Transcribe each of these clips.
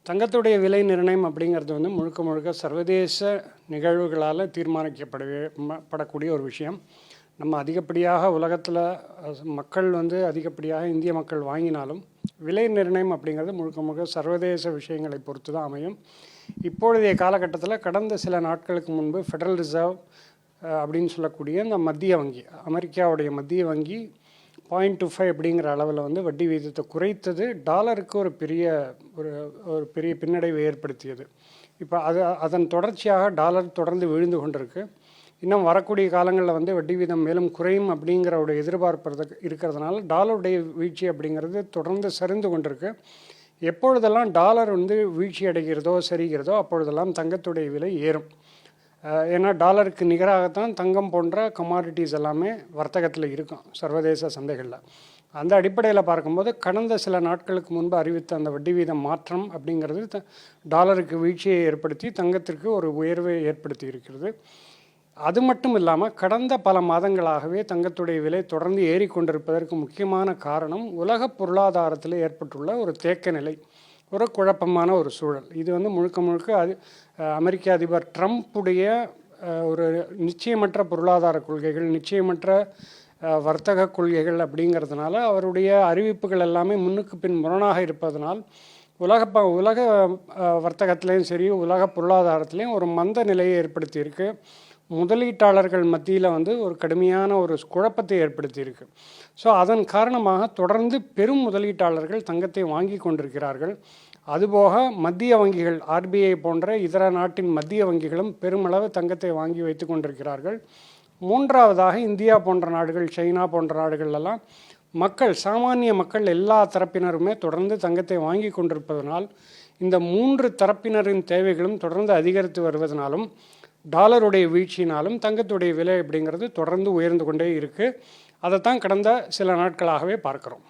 தங்கத்துடைய விலை நிர்ணயம் அப்படிங்கிறது வந்து முழுக்க முழுக்க சர்வதேச நிகழ்வுகளால் தீர்மானிக்கப்படக்கூடிய ஒரு விஷயம். நம்ம அதிகப்படியாக உலகத்தில் மக்கள் வந்து அதிகப்படியாக இந்திய மக்கள் வாங்கினாலும் விலை நிர்ணயம் அப்படிங்கிறது முழுக்க முழுக்க சர்வதேச விஷயங்களை பொறுத்து தான் அமையும். இப்பொழுதைய காலகட்டத்தில் கடந்த சில நாட்களுக்கு முன்பு ஃபெடரல் ரிசர்வ் அப்படின்னு சொல்லக்கூடிய இந்த மத்திய வங்கி, அமெரிக்காவுடைய மத்திய வங்கி 0.25 அப்படிங்கிற அளவில் வந்து வட்டி வீதத்தை குறைத்தது டாலருக்கு ஒரு பெரிய பின்னடைவை ஏற்படுத்தியது. இப்போ அதன் தொடர்ச்சியாக டாலர் தொடர்ந்து விழுந்து கொண்டிருக்கு. இன்னும் வரக்கூடிய காலங்களில் வந்து வட்டி வீதம் மேலும் குறையும் அப்படிங்கிற ஒரு எதிர்பார்ப்பு இருக்கிறதுனால டாலருடைய வீழ்ச்சி அப்படிங்கிறது தொடர்ந்து சரிந்து கொண்டிருக்கு. எப்பொழுதெல்லாம் டாலர் வந்து வீழ்ச்சி அடைகிறதோ சரிகிறதோ அப்பொழுதெல்லாம் தங்கத்துடைய விலை ஏறும். ஏன்னா டாலருக்கு நிகராகத்தான் தங்கம் போன்ற கமாடிட்டிஸ் எல்லாமே வர்த்தகத்தில் இருக்கும் சர்வதேச சந்தைகளில். அந்த அடிப்படையில் பார்க்கும்போது கடந்த சில நாட்களுக்கு முன்பு அறிவித்த அந்த வட்டி வீதம் மாற்றம் அப்படிங்கிறது டாலருக்கு வீழ்ச்சியை ஏற்படுத்தி தங்கத்திற்கு ஒரு உயர்வை ஏற்படுத்தி இருக்கிறது. அது மட்டும் இல்லாமல் கடந்த பல மாதங்களாகவே தங்கத்துடைய விலை தொடர்ந்து ஏறிக்கொண்டிருப்பதற்கு முக்கியமான காரணம் உலக பொருளாதாரத்தில் ஏற்பட்டுள்ள ஒரு தேக்க நிலை, ஒரு குழப்பமான ஒரு சூழல். இது வந்து முழுக்க முழுக்க அமெரிக்க அதிபர் ட்ரம்ப்புடைய ஒரு நிச்சயமற்ற பொருளாதார கொள்கைகள், நிச்சயமற்ற வர்த்தக கொள்கைகள் அப்படிங்கிறதுனால அவருடைய அறிவிப்புகள் எல்லாமே முன்னுக்கு பின் முரணாக இருப்பதனால் உலக வர்த்தகத்திலையும் சரி உலக பொருளாதாரத்திலையும் ஒரு மந்த நிலையை ஏற்படுத்தியிருக்கு. முதலீட்டாளர்கள் மத்தியில் வந்து ஒரு கடுமையான ஒரு குழப்பத்தை ஏற்படுத்தியிருக்கு. ஸோ அதன் காரணமாக தொடர்ந்து பெரும் முதலீட்டாளர்கள் தங்கத்தை வாங்கி கொண்டிருக்கிறார்கள். அதுபோக மத்திய வங்கிகள், ஆர்பிஐ போன்ற இதர நாட்டின் மத்திய வங்கிகளும் பெருமளவு தங்கத்தை வாங்கி வைத்து கொண்டிருக்கிறார்கள். மூன்றாவதாக இந்தியா போன்ற நாடுகள், சைனா போன்ற நாடுகளெல்லாம் மக்கள், சாமானிய மக்கள் எல்லா தரப்பினருமே தொடர்ந்து தங்கத்தை வாங்கி கொண்டிருப்பதனால் இந்த மூன்று தரப்பினரின் தேவைகளும் தொடர்ந்து அதிகரித்து வருவதனாலும் டாலருடைய வீழ்ச்சியினாலும் தங்கத்துடைய விலை அப்படிங்கிறது தொடர்ந்து உயர்ந்து கொண்டே இருக்குது. அதைத்தான் கடந்த சில நாட்களாகவே பார்க்குறோம்.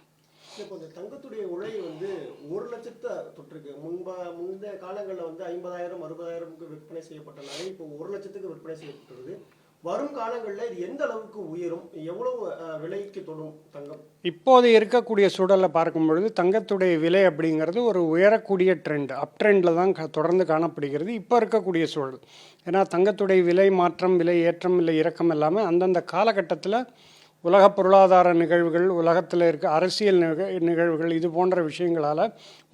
இப்போ இந்த தங்கத்துடைய உலை வந்து 1 லட்சத்தை தொற்றுக்கு முந்தைய காலங்களில் வந்து 50,000 60,000 விற்பனை செய்யப்பட்ட நகை இப்போ 1 லட்சத்துக்கு விற்பனை செய்யப்பட்டுள்ளது. வரும் காலங்களில் இது எந்த அளவுக்கு உயரும், எவ்வளவு விலைக்கு தொடும் தங்கம்? இப்போது இருக்கக்கூடிய சூழலில் பார்க்கும் பொழுது தங்கத்துடைய விலை அப்படிங்கிறது ஒரு உயரக்கூடிய ட்ரெண்ட், அப் ட்ரெண்டில் தான் தொடர்ந்து காணப்படுகிறது இப்போ இருக்கக்கூடிய சூழல். ஏன்னா தங்கத்துடைய விலை மாற்றம், விலை ஏற்றம், இல்லை இறக்கம் எல்லாமே அந்தந்த காலகட்டத்தில் உலக பொருளாதார நிகழ்வுகள், உலகத்தில் இருக்க அரசியல் நிகழ்வுகள், இது போன்ற விஷயங்களால்,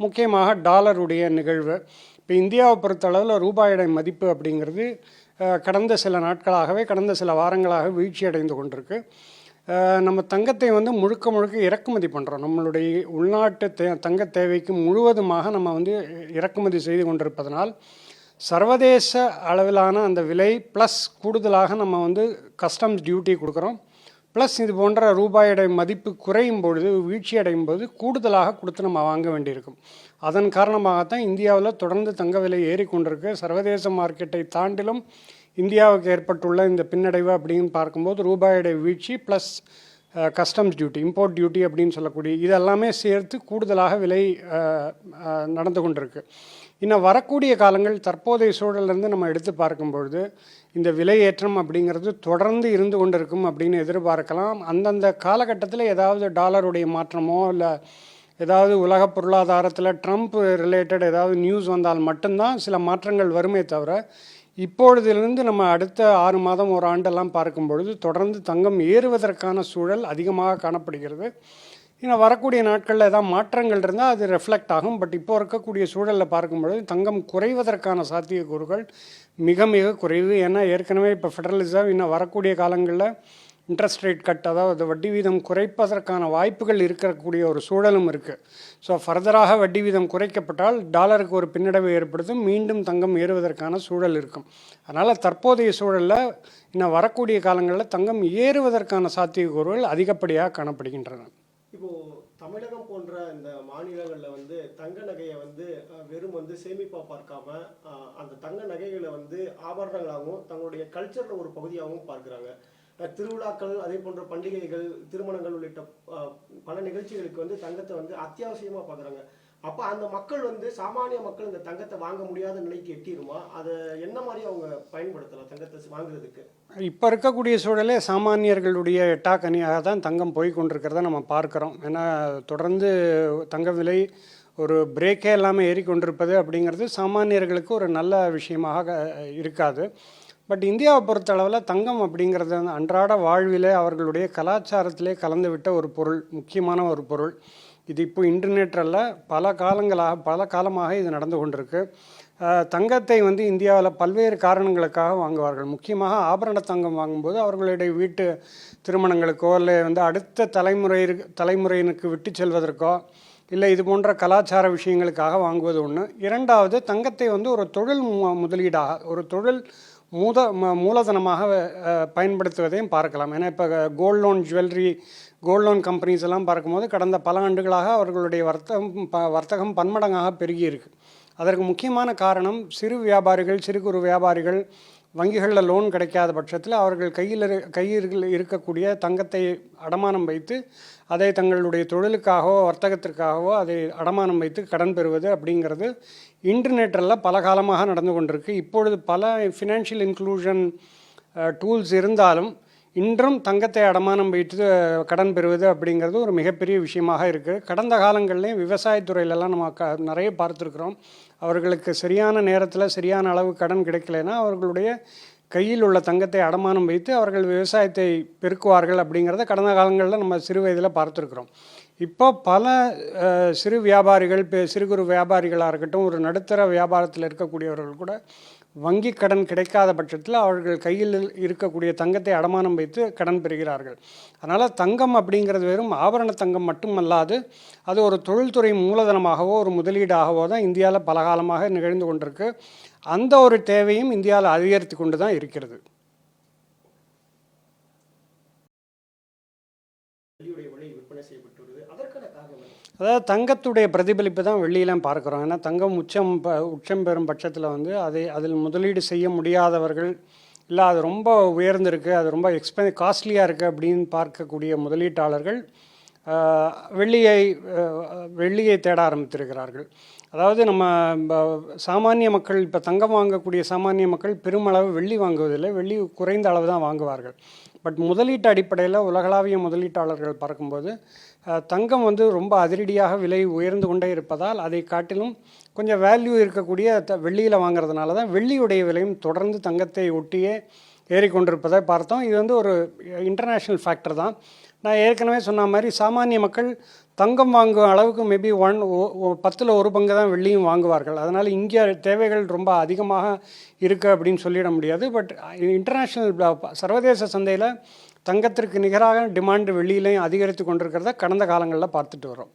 முக்கியமாக டாலருடைய நிகழ்வு. இப்போ இந்தியாவை பொறுத்தளவில் ரூபாயுடைய மதிப்பு அப்படிங்கிறது கடந்த சில நாட்களாகவே, கடந்த சில வாரங்களாக வீழ்ச்சி அடைந்து கொண்டிருக்கு. நம்ம தங்கத்தை வந்து முழுக்க இறக்குமதி பண்ணுறோம். நம்மளுடைய உள்நாட்டு தங்க தேவைக்கு முழுவதுமாக நம்ம வந்து இறக்குமதி செய்து கொண்டிருப்பதனால் சர்வதேச அளவிலான அந்த விலை ப்ளஸ் கூடுதலாக நம்ம வந்து கஸ்டம்ஸ் டியூட்டி கொடுக்குறோம். ப்ளஸ் இது போன்ற ரூபாயுடைய மதிப்பு குறையும் பொழுது, வீழ்ச்சி அடையும் போது கூடுதலாக கொடுத்து நம்ம வாங்க வேண்டியிருக்கும். அதன் காரணமாகத்தான் இந்தியாவில் தொடர்ந்து தங்க விலை ஏறிக்கொண்டிருக்கு. சர்வதேச மார்க்கெட்டை தாண்டிலும் இந்தியாவுக்கு ஏற்பட்டுள்ள இந்த பின்னடைவு அப்படின்னு பார்க்கும்போது ரூபாயுடைய வீழ்ச்சி plus customs duty, import duty அப்படின்னு சொல்லக்கூடிய இதெல்லாமே சேர்த்து கூடுதலாக விலை நடந்து கொண்டிருக்கு. இன்னும் வரக்கூடிய காலங்கள் தற்போதைய சூழலிருந்து நம்ம எடுத்து பார்க்கும்பொழுது இந்த விலை ஏற்றம் அப்படிங்கிறது தொடர்ந்து இருந்து கொண்டிருக்கும் அப்படின்னு எதிர்பார்க்கலாம். அந்தந்த காலகட்டத்தில் ஏதாவது டாலருடைய மாற்றமோ இல்லை ஏதாவது உலக பொருளாதாரத்தில் ட்ரம்ப் ரிலேட்டட் ஏதாவது நியூஸ் வந்தால் மட்டும்தான் சில மாற்றங்கள் வருமே தவிர, இப்பொழுதிலிருந்து நம்ம அடுத்த 6 மாதம் ஒரு ஆண்டெல்லாம் பார்க்கும்பொழுது தொடர்ந்து தங்கம் ஏறுவதற்கான சூழல் அதிகமாக காணப்படுகிறது. இன்னும் வரக்கூடிய நாட்களில் ஏதாவது மாற்றங்கள் இருந்தால் அது ரெஃப்ளெக்ட் ஆகும். பட் இப்போ இருக்கக்கூடிய சூழலில் பார்க்கும்பொழுது தங்கம் குறைவதற்கான சாத்தியக்கூறுகள் மிக குறைவு. ஏன்னா ஏற்கனவே இப்போ ஃபெடரல் ரிசர்வ் இன்னும் வரக்கூடிய காலங்களில் இன்ட்ரெஸ்ட் ரேட் கட், அதாவது வட்டி வீதம் குறைப்பதற்கான வாய்ப்புகள் இருக்கக்கூடிய ஒரு சூழலும் இருக்குது. ஸோ ஃபர்தராக வட்டி வீதம் குறைக்கப்பட்டால் டாலருக்கு ஒரு பின்னடைவு ஏற்படுத்தும், மீண்டும் தங்கம் ஏறுவதற்கான சூழல் இருக்கும். அதனால் தற்போதைய சூழலில் இன்னும் வரக்கூடிய காலங்களில் தங்கம் ஏறுவதற்கான சாத்தியக்கூறுகள் அதிகப்படியாக காணப்படுகின்றன. இப்போது தமிழகம் போன்ற இந்த மாநிலங்களில் வந்து தங்க நகையை வந்து வெறும் வந்து சேமிப்பாக பார்க்காம அந்த தங்க நகைகளை வந்து ஆபரணங்களாகவும் தங்களுடைய கல்ச்சரில் ஒரு பகுதியாகவும் பார்க்குறாங்க. திருவிழாக்கள், அதே போன்ற பண்டிகைகள், திருமணங்கள் உள்ளிட்ட பல நிகழ்ச்சிகளுக்கு வந்து தங்கத்தை வந்து அத்தியாவசியமாக பார்க்குறாங்க. அப்போ அந்த மக்கள் வந்து, சாமானிய மக்கள் இந்த தங்கத்தை வாங்க முடியாத நிலைக்கு எட்டிடுமா? அதை என்ன மாதிரி அவங்க பயன்படுத்தலாம் தங்கத்தை வாங்குறதுக்கு? இப்போ இருக்கக்கூடிய சூழலே சாமானியர்களுடைய எட்டாக்கனியாக தான் தங்கம் போய் கொண்டிருக்கிறத நம்ம பார்க்குறோம். ஏன்னா தொடர்ந்து தங்க விலை ஒரு பிரேக்கே இல்லாமல் ஏறிக்கொண்டிருப்பது அப்படிங்கிறது சாமானியர்களுக்கு ஒரு நல்ல விஷயமாக இருக்காது. பட் இந்தியாவை பொறுத்தளவில் தங்கம் அப்படிங்கிறது வந்து அன்றாட வாழ்விலே அவர்களுடைய கலாச்சாரத்திலே கலந்து விட்ட ஒரு பொருள், முக்கியமான ஒரு பொருள். இது இப்போ இன்டர்நெட்டில் பல காலமாக இது நடந்து கொண்டிருக்கு. தங்கத்தை வந்து இந்தியாவில் பல்வேறு காரணங்களுக்காக வாங்குவார்கள். முக்கியமாக ஆபரண தங்கம் வாங்கும்போது அவர்களுடைய வீட்டு திருமணங்களுக்கோ இல்லை வந்து அடுத்த தலைமுறையினருக்கு விட்டு செல்வதற்கோ இல்லை இது போன்ற கலாச்சார விஷயங்களுக்காக வாங்குவது ஒன்று. இரண்டாவது, தங்கத்தை வந்து ஒரு தொழில் முதலீடாக, ஒரு தொழில் மூலதனமாக பயன்படுத்துவதையும் பார்க்கலாம். ஏன்னா இப்போ gold loan gold loan companies எல்லாம் பார்க்கும்போது கடந்த பல ஆண்டுகளாக அவர்களுடைய வர்த்தகம் பன்மடங்காக பெருகியிருக்கு. அதற்கு முக்கியமான காரணம் சிறு குறு வியாபாரிகள் வங்கிகளில் லோன் கிடைக்காத பட்சத்தில் அவர்கள் கையில் இருக்கக்கூடிய தங்கத்தை அடமானம் வைத்து அதை தங்களுடைய தொழிலுக்காகவோ வர்த்தகத்திற்காகவோ அதை அடமானம் வைத்து கடன் பெறுவது அப்படிங்கிறது இன்டர்நெட்டில் பல காலமாக நடந்து கொண்டிருக்கு. இப்பொழுது பல ஃபினான்ஷியல் இன்க்ளூஷன் டூல்ஸ் இருந்தாலும் இன்றும் தங்கத்தை அடமானம் வைத்து கடன் பெறுவது அப்படிங்கிறது ஒரு மிகப்பெரிய விஷயமாக இருக்குது. கடந்த காலங்கள்லேயும் விவசாயத்துறையிலலாம் நம்ம நிறைய பார்த்துருக்குறோம். அவர்களுக்கு சரியான நேரத்தில் சரியான அளவு கடன் கிடைக்கலைன்னா அவர்களுடைய கையில் உள்ள தங்கத்தை அடமானம் வைத்து அவர்கள் விவசாயத்தை பெருக்குவார்கள் அப்படிங்கிறத கடந்த காலங்களில் நம்ம சிறு வயதில் பார்த்துருக்குறோம். இப்போ பல சிறு குறு வியாபாரிகளாக இருக்கட்டும், ஒரு நடுத்தர வியாபாரத்தில் இருக்கக்கூடியவர்கள் கூட வங்கி கடன் கிடைக்காத பட்சத்தில் அவர்கள் கையில் இருக்கக்கூடிய தங்கத்தை அடமானம் வைத்து கடன் பெறுகிறார்கள். அதனால் தங்கம் அப்படிங்கிறது வெறும் ஆபரண தங்கம் மட்டுமல்லாது அது ஒரு தொழில்துறை மூலதனமாகவோ ஒரு முதலீடாகவோ தான் இந்தியாவில் பல காலமாக நிகழ்ந்து கொண்டிருக்கு. அந்த ஒரு தேவையும் இந்தியாவில் அதிகரித்து கொண்டு தான் இருக்கிறது. அதாவது தங்கத்துடைய பிரதிபலிப்பு தான் வெள்ளியெலாம் பார்க்குறோம். ஏன்னா தங்கம் உச்சம் பெறும் பட்சத்தில் வந்து அதில் முதலீடு செய்ய முடியாதவர்கள், இல்லை அது ரொம்ப உயர்ந்திருக்கு, அது ரொம்ப காஸ்ட்லியாக இருக்குது அப்படின்னு பார்க்கக்கூடிய முதலீட்டாளர்கள் வெள்ளியை தேட ஆரம்பித்திருக்கிறார்கள். அதாவது நம்ம சாமானிய மக்கள், இப்போ தங்கம் வாங்கக்கூடிய சாமானிய மக்கள் பெருமளவு வெள்ளி வாங்குவதில்லை, வெள்ளி குறைந்த அளவு தான் வாங்குவார்கள். பட் முதலீட்டு அடிப்படையில் உலகளாவிய முதலீட்டாளர்கள் பார்க்கும்போது தங்கம் வந்து ரொம்ப அதிரடியாக விலை உயர்ந்து கொண்டே இருப்பதால் அதை காட்டிலும் கொஞ்சம் வேல்யூ இருக்கக்கூடிய வெள்ளியில் வாங்குறதுனால தான் வெள்ளியுடைய விலையும் தொடர்ந்து தங்கத்தை ஒட்டியே ஏறிக்கொண்டிருப்பதை பார்த்தோம். இது வந்து ஒரு இன்டர்நேஷ்னல் ஃபேக்டர் தான். நான் ஏற்கனவே சொன்ன மாதிரி சாமானிய மக்கள் தங்கம் வாங்கும் அளவுக்கு மேபி 10ல் 1 பங்கு தான் வெள்ளியும் வாங்குவார்கள். அதனால் இங்கே தேவைகள் ரொம்ப அதிகமாக இருக்குது அப்படின்னு சொல்லிட முடியாது. பட் இன்டர்நேஷ்னல் சர்வதேச சந்தையில் தங்கத்திற்கு நிகராக டிமாண்டு வெள்ளியிலையும் அதிகரித்து கொண்டிருக்கிறத கடந்த காலங்களில் பார்த்துட்டு வரோம்.